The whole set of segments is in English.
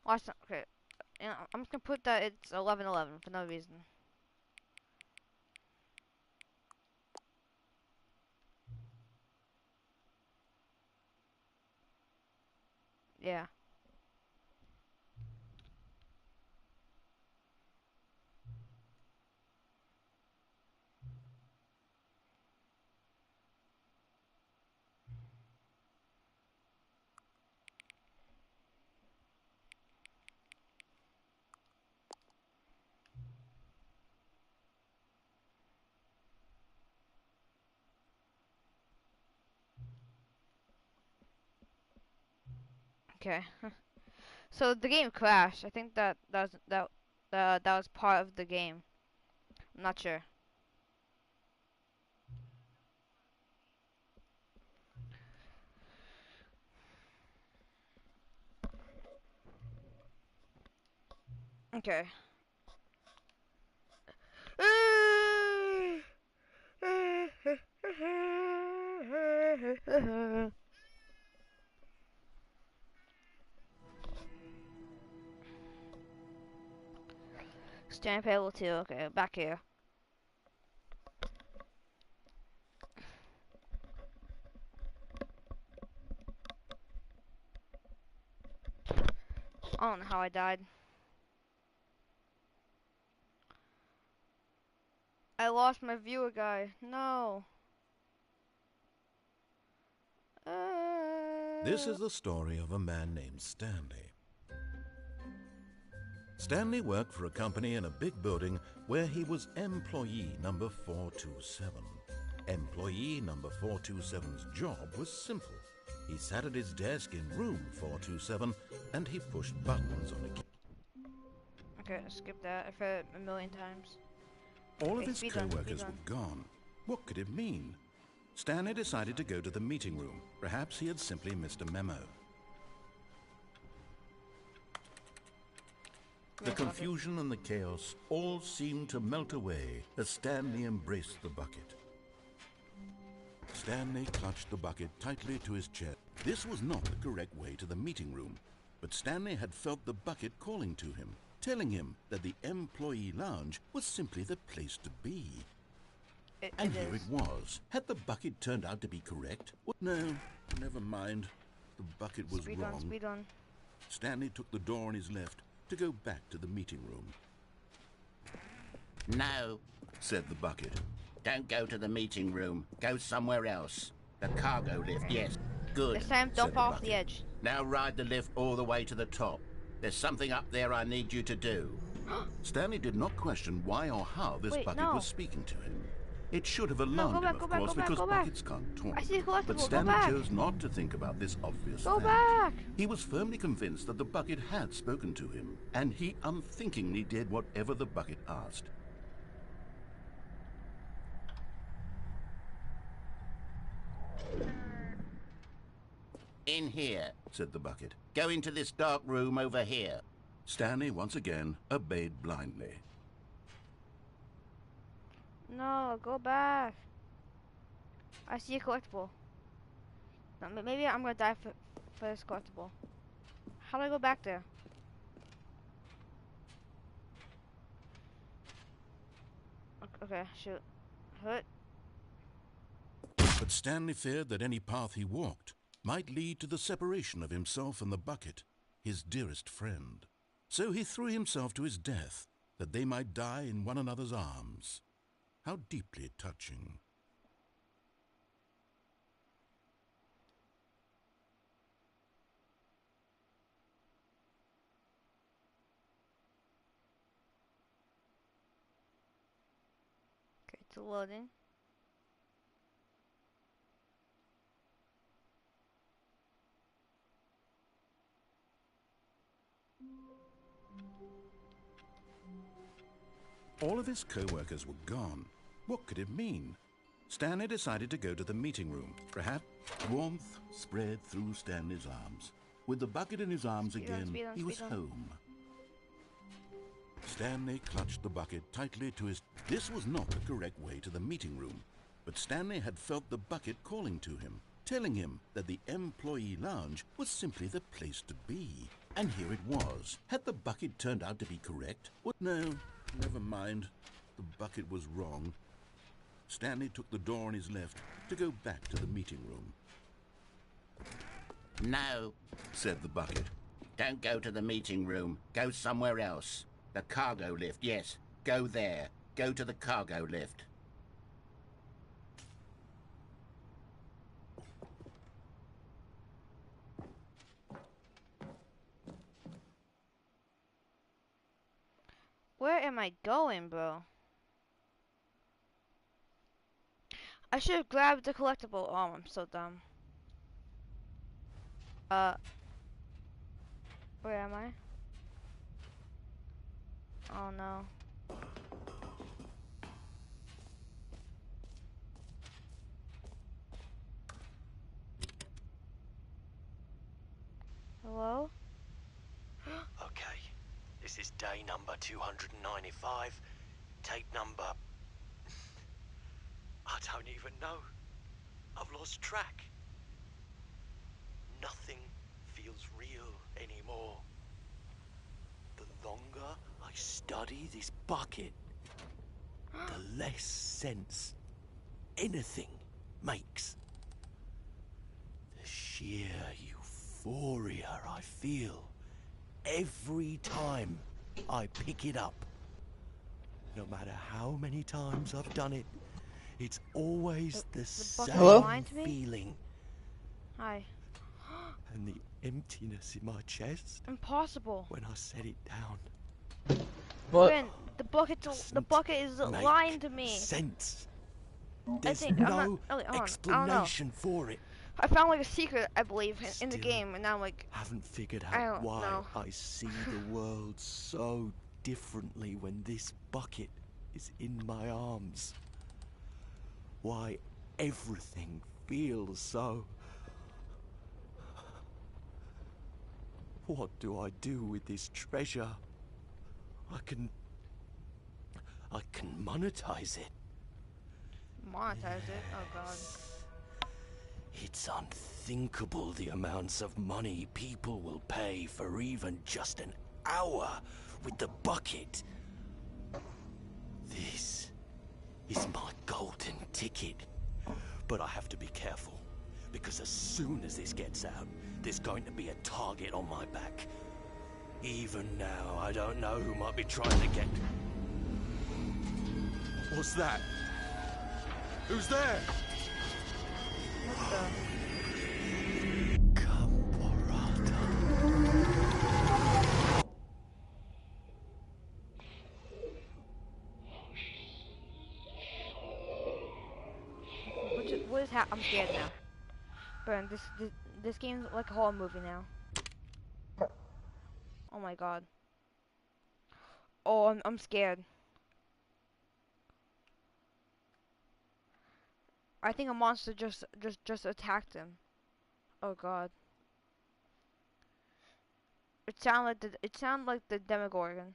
Watch that. Okay. And I'm just gonna put that it's 11:11 for no reason. Yeah. Okay. So the game crashed. I think that was part of the game. I'm not sure. Okay. Stand level 2. Okay, back here. I don't know how I died. I lost my viewer guy. No. This is the story of a man named Stanley. Stanley worked for a company in a big building where he was employee number 427. Employee number 427's job was simple. He sat at his desk in room 427 and he pushed buttons on a key. Okay, skip that. I've heard it a million times. All of Okay, his speed run, speed co-workers were run. gone. What could it mean? Stanley decided to go to the meeting room. Perhaps he had simply missed a memo. The confusion and the chaos all seemed to melt away as Stanley embraced the bucket. Stanley clutched the bucket tightly to his chest. This was not the correct way to the meeting room, but Stanley had felt the bucket calling to him, telling him that the employee lounge was simply the place to be. And here it was. Had the bucket turned out to be correct? No, never mind. The bucket was Speed wrong. on, speed on. Stanley took the door on his left to go back to the meeting room. No, Said the bucket. don't go to the meeting room. Go somewhere else. The cargo lift, yes. Good. This time, Said don't the fall off the bucket. edge. Now ride the lift all the way to the top. There's something up there I need you to do. Stanley did not question why or how this Wait, bucket no. was speaking to him. It should have No, alarmed go back, him, go of back, course, go back, because go back. buckets can't talk. I see a collectible, But go Stanley back. chose not to think about this obvious Go fact. back. He was firmly convinced that the bucket had spoken to him, and he unthinkingly did whatever the bucket asked. In here. Said the bucket. Go into this dark room over here. Stanley once again obeyed blindly. No, go back. I see a collectible. No, maybe I'm gonna die for this collectible. How do I go back there? Okay, shoot. Hut. But Stanley feared that any path he walked might lead to the separation of himself and the bucket, his dearest friend. So he threw himself to his death, that they might die in one another's arms. How deeply touching. Okay, it's loading. All of his co-workers were gone. What could it mean? Stanley decided to go to the meeting room. Perhaps warmth spread through Stanley's arms. With the bucket in his arms again, he was home. Stanley clutched the bucket tightly to his... This was not the correct way to the meeting room, but Stanley had felt the bucket calling to him, telling him that the employee lounge was simply the place to be. And here it was. Had the bucket turned out to be correct? What? No, never mind. The bucket was wrong. Stanley took the door on his left to go back to the meeting room. No, Said the bucket. don't go to the meeting room. Go somewhere else. The cargo lift, yes. Go there. Go to the cargo lift. Where am I going, bro? I should have grabbed the collectible. Oh, I'm so dumb. Where am I? Oh no. Hello? Okay, this is day number 295. Tape number... I don't even know. I've lost track. Nothing feels real anymore. The longer I study this bucket, the less sense anything makes. The sheer euphoria I feel every time I pick it up. No matter how many times I've done it, it's always the bucket same lied to me? feeling. Hi. And the emptiness in my chest Impossible. when I set it down. What? Ben, the bucket is Make lying to me. sense. There's think I'm no not- hold on, I don't know. explanation for it. I found like a secret, I believe, in the Still game, and now I'm like, Haven't figured I out don't why know. I see the world so differently when this bucket is in my arms. Why everything feels so... What do I do with this treasure? I can monetize it. monetize it. Oh god. It's unthinkable the amounts of money people will pay for even just an hour with the bucket. This is my golden ticket. But I have to be careful, because as soon as this gets out, there's going to be a target on my back. Even now, I don't know who might be trying to get... What's that? Who's there? What the? Caporata. What is I'm scared now. Burn, this game's like a horror movie now. Oh my god. Oh, I'm scared. I think a monster just attacked him. Oh god. It sounded like the Demogorgon.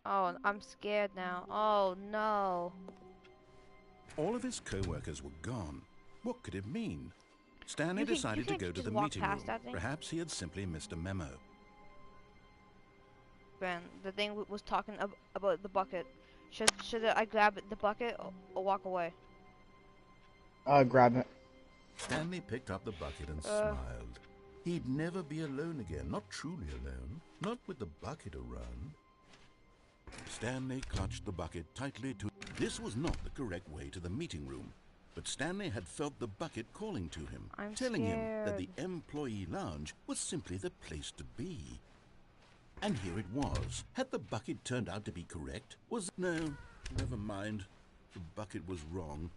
Oh, I'm scared now. Oh no. All of his co-workers were gone. What could it mean? Stanley You think decided to you go to just the walk meeting room. past that thing? Perhaps he had simply missed a memo. Ben, the thing was talking about the bucket. Should I grab the bucket or walk away? Grab it. Stanley picked up the bucket and smiled. He'd never be alone again, not truly alone, not with the bucket around. Stanley clutched the bucket tightly to... This was not the correct way to the meeting room, but Stanley had felt the bucket calling to him, I'm telling him that scared. the employee lounge was simply the place to be. And here it was. Had the bucket turned out to be correct? No, never mind. The bucket was wrong.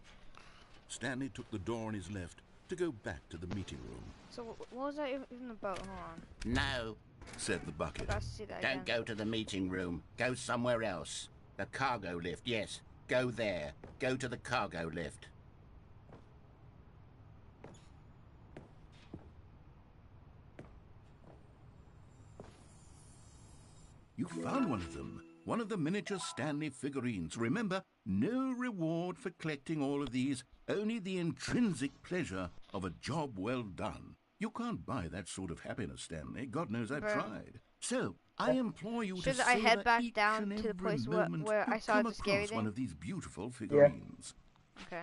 Stanley took the door on his left to go back to the meeting room. So what was that even about? Hold on. No, Said the bucket. Gotta see that don't again. go to the meeting room. Go somewhere else. The cargo lift, yes. Go there. Go to the cargo lift. You found one of them. One of the miniature Stanley figurines. Remember, no reward for collecting all of these, only the intrinsic pleasure of a job well done. You can't buy that sort of happiness, Stanley. God knows I've Bro. tried. So, I implore you to Should I savor head back each down and to the every place moment where you I saw come the scary across one thing? of these beautiful figurines. Okay.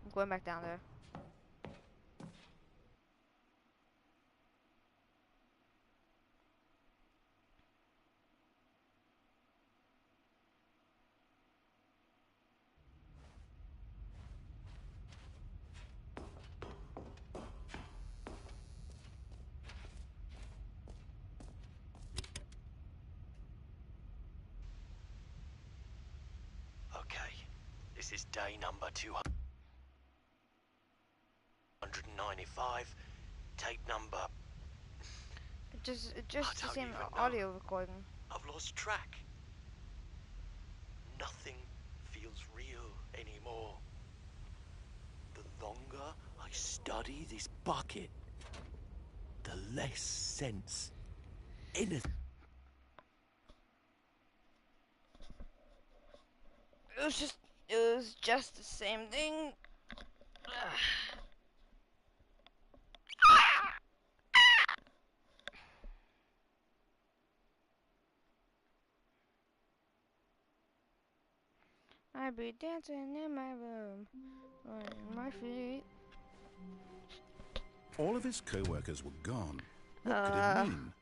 I'm going back down there. Okay, this is day number 295. Tape number... Just I the don't same even know. audio recording. I've lost track. Nothing feels real anymore. The longer I study this bucket, the less sense anything. It was just the same thing. I be dancing in my room, on my feet. All of his co-workers were gone. What could it mean?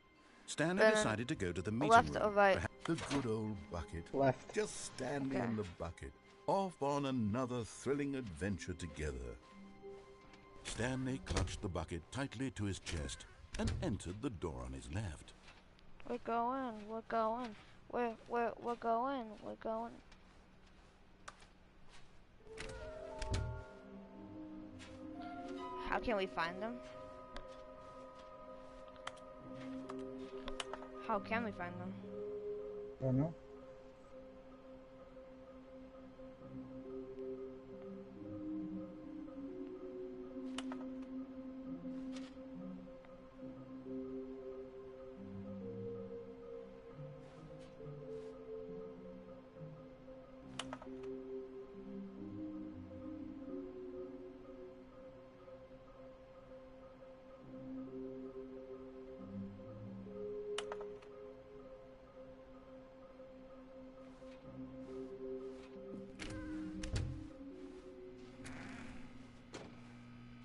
Stanley then decided to go to the meeting left room. or right? Perhaps the good old bucket. Left. Just Stanley Okay. and the bucket, off on another thrilling adventure together. Stanley clutched the bucket tightly to his chest and entered the door on his left. We're going. We're going. We're going. We're going. How can we find them? How can we find them? I don't know.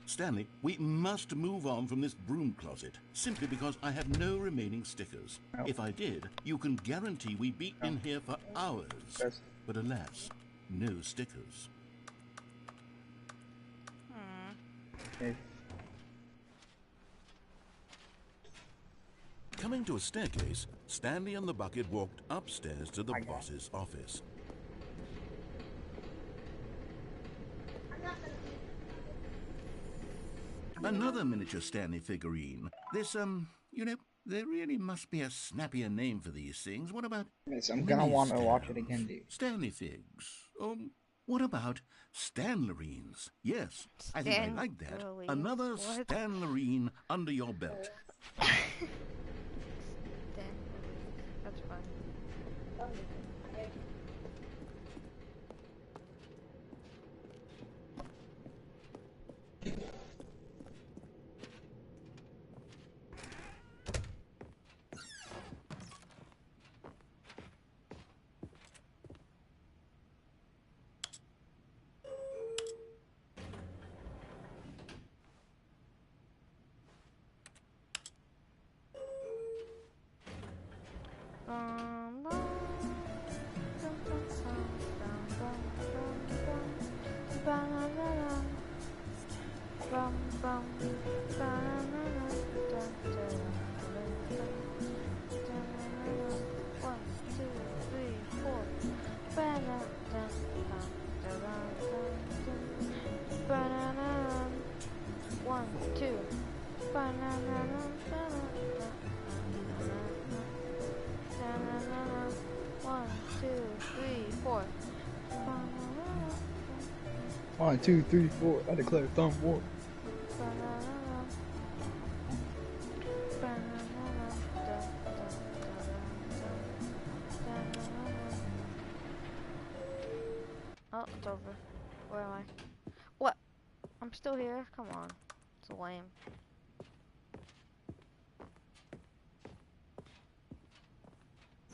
Stanley, we must move on from this broom closet, simply because I have no remaining stickers. Oh. If I did, you can guarantee we'd be in here for hours. Yes. But alas, no stickers. Okay. Coming to a staircase, Stanley and the bucket walked upstairs to the I got it. boss's office. Another miniature Stanley figurine. This, you know, there really must be a snappier name for these things. What about Yes, I'm gonna mini want to watch it Stans? again, dude. Stanley figs. What about Stanlerines? Yes, I think I like that. Stanlerines? Another What? Stanlerine under your belt. Damn. That's fun. One, two. One, two, three, four. 1, 2, 3, 4. I declare thumb war. Oh, it's over. Where am I? What? I'm still here? Come on. It's lame.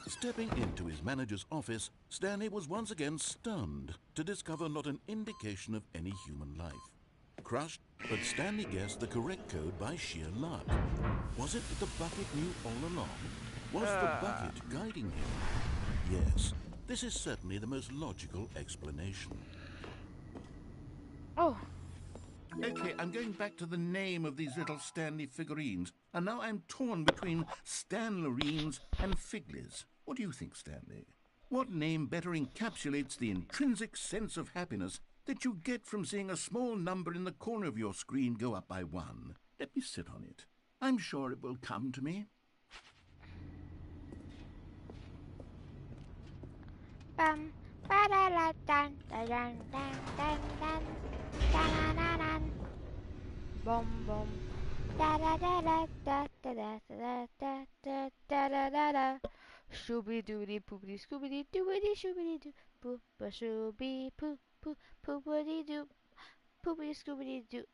Stepping into his manager's office, Stanley was once again stunned to discover not an indication of any human life. Crushed, but Stanley guessed the correct code by sheer luck. Was it that the bucket knew all along? Was the bucket guiding him? Yes, this is certainly the most logical explanation. Oh. Okay, I'm going back to the name of these little Stanley figurines, and now I'm torn between Stanlerines and Figlies. What do you think, Stanley? What name better encapsulates the intrinsic sense of happiness that you get from seeing a small number in the corner of your screen go up by 1? Let me sit on it. I'm sure it will come to me. Bum. Ba-da-da-dun, da-dun, dun, dun, dun. Da-da-da-dun. Bum, bum. Da-da-da-da-da-da-da-da-da-da-da-da-da. Shooby-dooby poopity scoobity doobity shoobity doo. Poopa shooby poop poop poopity doo. Poopity scoobity doo.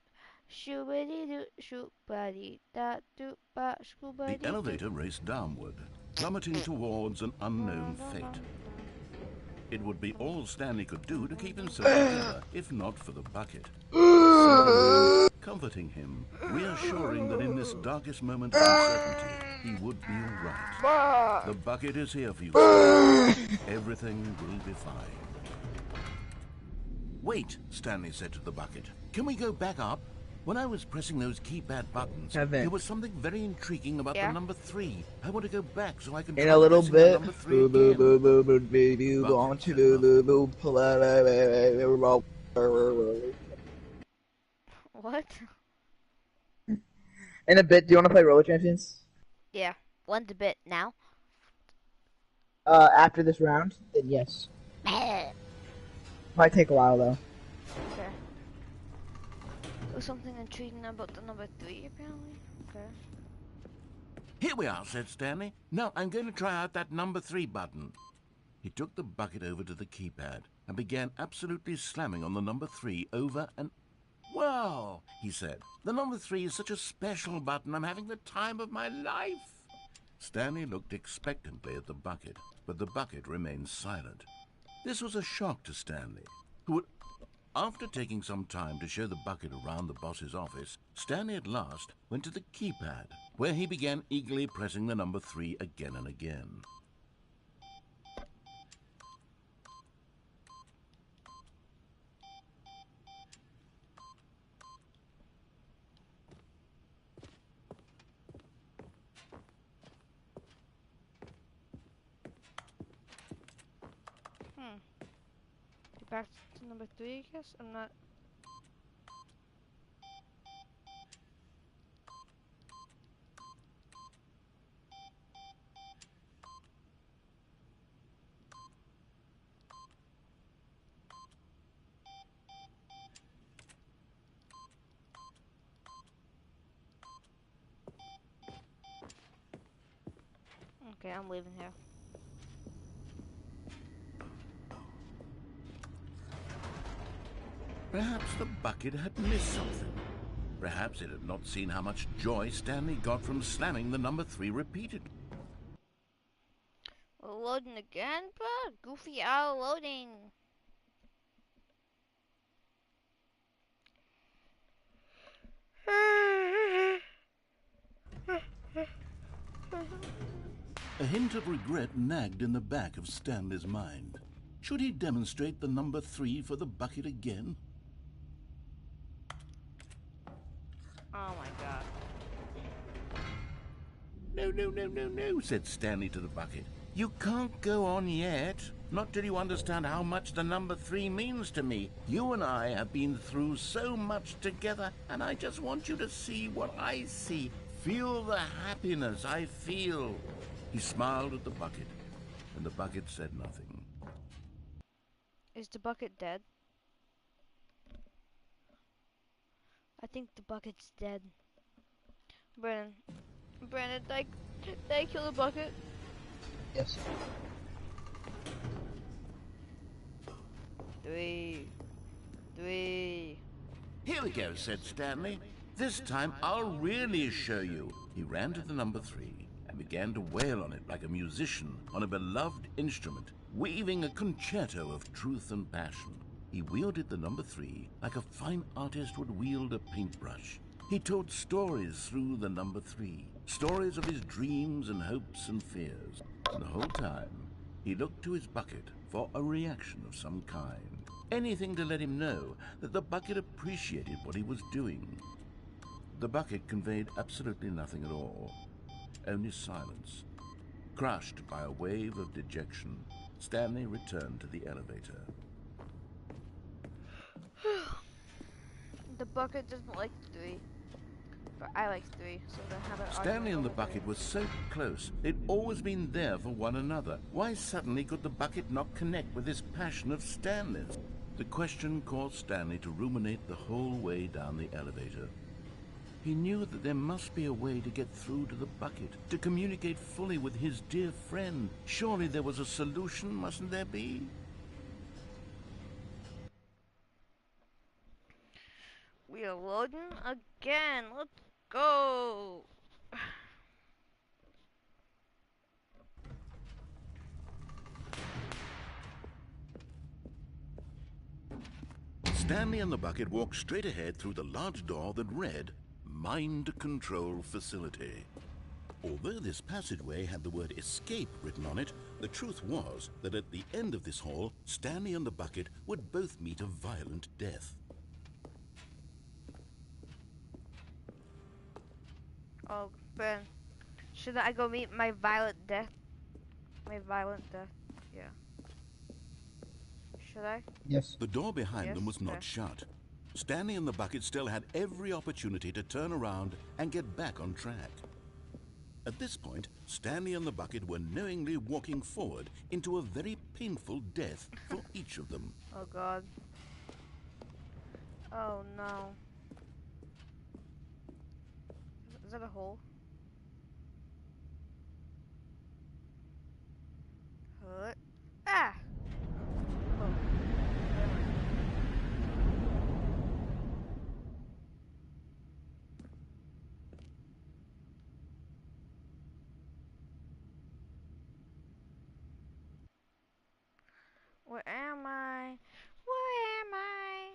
Shoobity doo. Shoobity da doo ba The scoobity doo. elevator raced downward, plummeting towards an unknown fate. It would be all Stanley could do to keep himself together, if not for the bucket. Comforting him, reassuring that in this darkest moment of uncertainty, he would be all right. The bucket is here for you, Stanley. Everything will be fine. Wait, Stanley said to the bucket. Can we go back up? When I was pressing those keypad buttons, there was something very intriguing about the number 3. I want to go back so I can In a little pressing bit. the number 3 again. On to the pull out. What? In a bit, do you want to play Roller Champions? Yeah. One's a bit now. After this round, then yes. Might take a while though. Okay. There was something intriguing about the number 3 apparently. Okay. Here we are, said Stanley. Now I'm going to try out that number 3 button. He took the bucket over to the keypad and began absolutely slamming on the number 3 over and... Wow, he said. The number 3 is such a special button. I'm having the time of my life. Stanley looked expectantly at the bucket, but the bucket remained silent. This was a shock to Stanley, who would... After taking some time to show the bucket around the boss's office, Stanley at last went to the keypad, where he began eagerly pressing the number 3 again and again. Back to number 3, I guess? I'm not... Okay, I'm leaving here. Perhaps the bucket had missed something. Perhaps it had not seen how much joy Stanley got from slamming the number 3 repeatedly. We're loading again, bro? Goofy owl loading. A hint of regret nagged in the back of Stanley's mind. Should he demonstrate the number 3 for the bucket again? Oh my god. No, said Stanley to the bucket. You can't go on yet. Not till you understand how much the number 3 means to me. You and I have been through so much together, and I just want you to see what I see. Feel the happiness I feel. He smiled at the bucket, and the bucket said nothing. Is the bucket dead? I think the bucket's dead. Brandon, did I kill the bucket? Yes. 3, 3. Here we go, said Stanley. This time I'll really show you. He ran to the number 3 and began to wail on it like a musician on a beloved instrument, weaving a concerto of truth and passion. He wielded the number 3 like a fine artist would wield a paintbrush. He told stories through the number 3, stories of his dreams and hopes and fears. And the whole time, he looked to his bucket for a reaction of some kind. Anything to let him know that the bucket appreciated what he was doing. The bucket conveyed absolutely nothing at all, only silence. Crushed by a wave of dejection, Stanley returned to the elevator. The bucket doesn't like 3. But I like 3, so then have it. Stanley and the bucket were so close. They'd always been there for one another. Why suddenly could the bucket not connect with this passion of Stanley's? The question caused Stanley to ruminate the whole way down the elevator. He knew that there must be a way to get through to the bucket, to communicate fully with his dear friend. Surely there was a solution, mustn't there be? We are loading again. Let's go. Stanley and the bucket walked straight ahead through the large door that read, Mind Control Facility. Although this passageway had the word escape written on it, the truth was that at the end of this hall, Stanley and the bucket would both meet a violent death. Oh, Ben. Should I go meet my violent death? My violent death. Yeah. Should I? Yes. The door behind Yes, them was not okay. shut. Stanley and the bucket still had every opportunity to turn around and get back on track. At this point, Stanley and the bucket were knowingly walking forward into a very painful death for each of them. Oh God. Oh no. Is that a hole? Ah! Oh. Where am I? Where am I?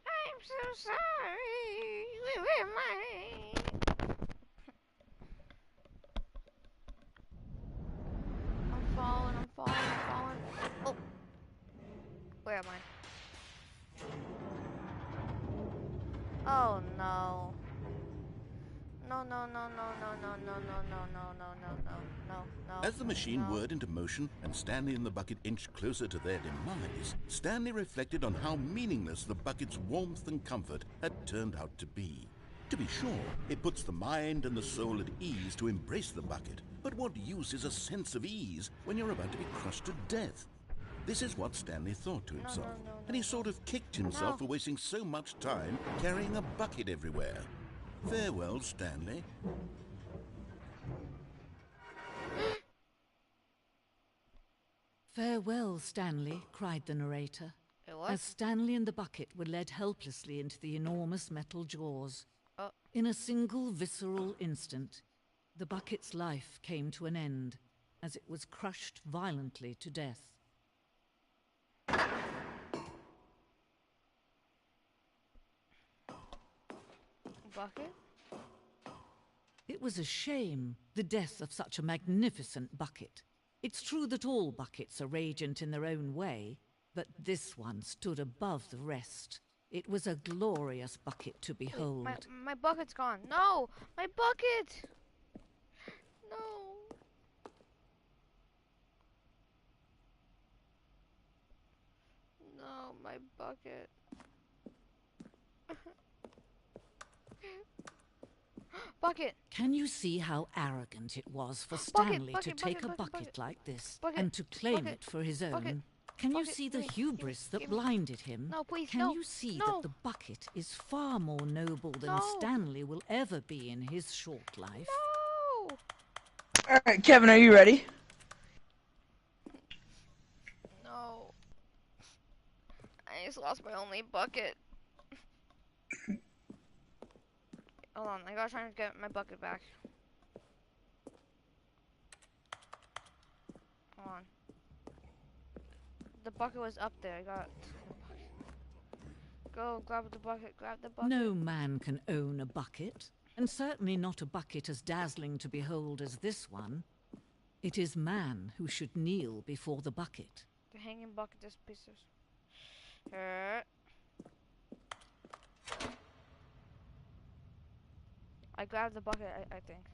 I'm so sorry. Where am I? I'm falling, I'm falling, I'm falling. Oh. Where am I? Oh no. No, no, no, no, no, no, no, no, no, no, no, no, no, no. As the machine no. whirred into motion and Stanley and the bucket inched closer to their demise, Stanley reflected on how meaningless the bucket's warmth and comfort had turned out to be. To be sure, it puts the mind and the soul at ease to embrace the bucket, but what use is a sense of ease when you're about to be crushed to death? This is what Stanley thought to himself, and he sort of kicked himself for wasting so much time carrying a bucket everywhere. Farewell, Stanley. Farewell, Stanley, cried the narrator, What? as Stanley and the bucket were led helplessly into the enormous metal jaws. Oh. In a single visceral instant, the bucket's life came to an end as it was crushed violently to death. Bucket? It was a shame, the death of such a magnificent bucket. It's true that all buckets are radiant in their own way, but this one stood above the rest. It was a glorious bucket to behold. My bucket's gone. No! My bucket! No. No, my bucket. Bucket! Can you see how arrogant it was for Stanley to bucket, take a bucket, bucket bucket. like this Bucket, and to claim bucket, it for his own? bucket, Can you bucket, see the please, hubris that give me- blinded him? No, please, Can no, you see no. that the bucket is far more noble than No. Stanley will ever be in his short life? No! Alright, Kevin, are you ready? No. I just lost my only bucket. Hold on, I gotta try and get my bucket back. Hold on. The bucket was up there. I got go grab the bucket. Grab the bucket. No man can own a bucket, and certainly not a bucket as dazzling to behold as this one. It is man who should kneel before the bucket. The hanging bucket is pieces. I grabbed the bucket, I think.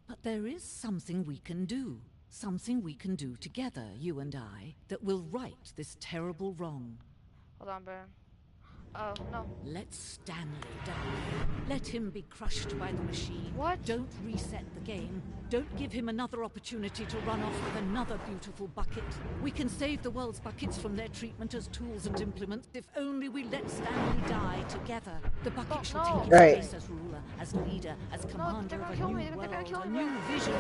But there is something we can do. Something we can do together, you and I, that will right this terrible wrong. Hold on, Baron. Oh, no. Let Stanley die. Let him be crushed by the machine. What? Don't reset the game. Don't give him another opportunity to run off with another beautiful bucket. We can save the world's buckets from their treatment as tools and implements if only we let Stanley die together. The bucket shall take his Right. place as ruler, as leader, as commander they're of gonna a kill new me. They're gonna kill world, a me, new vision.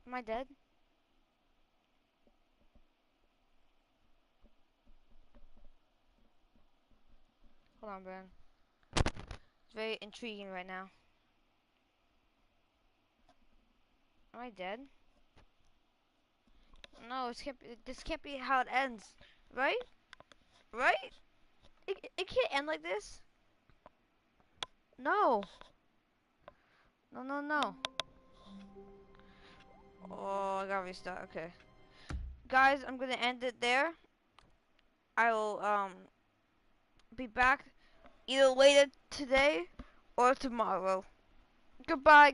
Am I dead? Hold on, Baron. It's very intriguing right now. Am I dead? No, this can't be how it ends. Right? Right? It can't end like this. No. No, no, no. Oh, I gotta restart. Okay. Guys, I'm gonna end it there. I will, be back either later today or tomorrow. Goodbye, guys.